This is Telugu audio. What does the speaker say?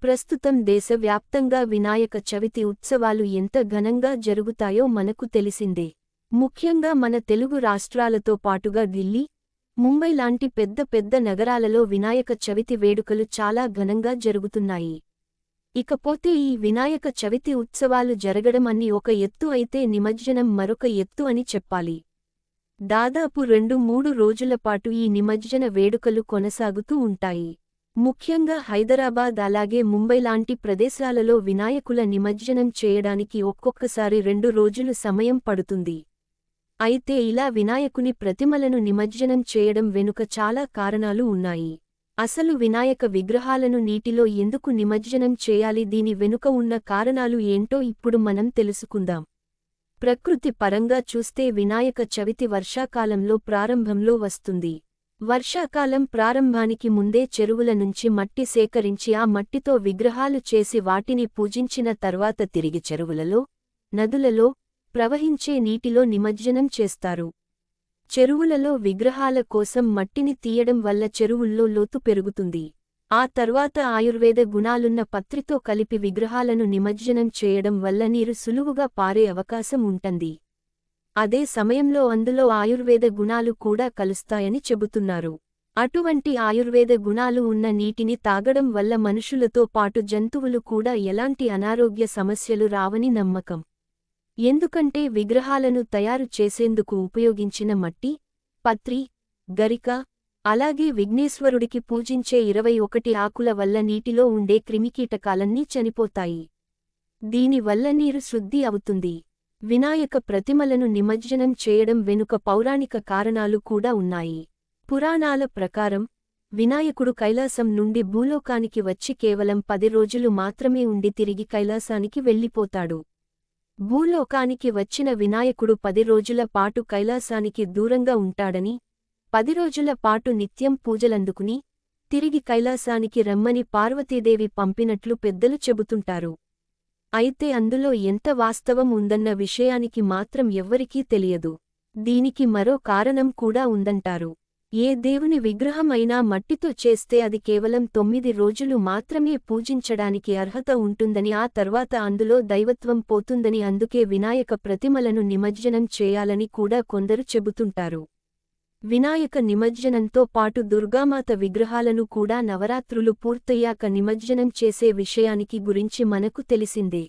ప్రస్తుతం దేశవ్యాప్తంగా వినాయక చవితి ఉత్సవాలు ఎంత ఘనంగా జరుగుతాయో మనకు తెలిసిందే. ముఖ్యంగా మన తెలుగు రాష్ట్రాలతో పాటుగా ఢిల్లీ, ముంబై లాంటి పెద్ద పెద్ద నగరాలలో వినాయక చవితి వేడుకలు చాలా ఘనంగా జరుగుతున్నాయి. ఇకపోతే ఈ వినాయక చవితి ఉత్సవాలు జరగడం అన్ని ఒక ఎత్తు అయితే నిమజ్జనం మరొక ఎత్తు అని చెప్పాలి. దాదాపు 2-3 రోజులపాటు ఈ నిమజ్జన వేడుకలు కొనసాగుతూ ఉంటాయి. ముఖ్యంగా హైదరాబాద్ అలాగే ముంబై లాంటి ప్రదేశాలలో వినాయకుల నిమజ్జనం చేయడానికి ఒక్కొక్కసారి 2 రోజులు సమయం పడుతుంది. అయితే ఇలా వినాయకుని ప్రతిమలను నిమజ్జనం చేయడం వెనుక చాలా కారణాలు ఉన్నాయి. అసలు వినాయక విగ్రహాలను నీటిలో ఎందుకు నిమజ్జనం చేయాలి, దీని వెనుక ఉన్న కారణాలు ఏంటో ఇప్పుడు మనం తెలుసుకుందాం. ప్రకృతి పరంగా చూస్తే వినాయక చవితి వర్షాకాలంలో ప్రారంభంలో వస్తుంది. వర్షాకాలం ప్రారంభానికి ముందే చెరువుల నుంచి మట్టి సేకరించి ఆ మట్టితో విగ్రహాలు చేసి వాటిని పూజించిన తర్వాత తిరిగి చెరువులలో, నదులలో ప్రవహించే నీటిలో నిమజ్జనం చేస్తారు. చెరువులలో విగ్రహాల కోసం మట్టిని తీయడం వల్ల చెరువుల్లో లోతు పెరుగుతుంది. ఆ తర్వాత ఆయుర్వేద గుణాలున్న పత్రితో కలిపి విగ్రహాలను నిమజ్జనం చేయడం వల్ల నీరు సులువుగా పారే అవకాశం ఉంటుంది. అదే సమయంలో అందులో ఆయుర్వేద గుణాలు కూడా కలుస్తాయని చెబుతున్నారు. అటువంటి ఆయుర్వేద గుణాలు ఉన్న నీటిని తాగడం వల్ల మనుషులతో పాటు జంతువులు కూడా ఎలాంటి అనారోగ్య సమస్యలు రావని నమ్మకం. ఎందుకంటే విగ్రహాలను తయారు చేసేందుకు ఉపయోగించిన మట్టి, పత్రి, గరిక, అలాగే విఘ్నేశ్వరుడికి పూజించే 21 ఆకుల వల్ల నీటిలో ఉండే క్రిమికీటకాలన్నీ చనిపోతాయి. దీనివల్ల నీరు శుద్ధి అవుతుంది. వినాయక ప్రతిమలను నిమజ్జనం చేయడం వెనుక పౌరాణిక కారణాలు కూడా ఉన్నాయి. పురాణాల ప్రకారం వినాయకుడు కైలాసం నుండి భూలోకానికి వచ్చి కేవలం 10 రోజులు మాత్రమే ఉండి తిరిగి కైలాసానికి వెళ్ళిపోతాడు. భూలోకానికి వచ్చిన వినాయకుడు 10 రోజుల పాటు కైలాసానికి దూరంగా ఉంటాడని, 10 రోజుల పాటు నిత్యం పూజలందుకుని తిరిగి కైలాసానికి రమ్మని పార్వతీదేవి పంపినట్లు పెద్దలు చెబుతుంటారు. అయితే అందులో ఎంత వాస్తవం ఉందన్న విషయానికి మాత్రం ఎవ్వరికీ తెలియదు. దీనికి మరో కారణం కూడా ఉందంటారు. ఏ దేవుని విగ్రహం అయినా మట్టితో చేస్తే అది కేవలం 9 రోజులు మాత్రమే పూజించడానికి అర్హత ఉంటుందని, ఆ తర్వాత అందులో దైవత్వం పోతుందని, అందుకే వినాయక ప్రతిమలను నిమజ్జనం చేయాలని కూడా కొందరు చెబుతుంటారు. వినాయక నిమజ్జనంతో పాటు దుర్గామాత విగ్రహాలను కూడా నవరాత్రులు పూర్తయ్యాక నిమజ్జనం చేసే విషయానికి గురించి మనకు తెలిసిందే.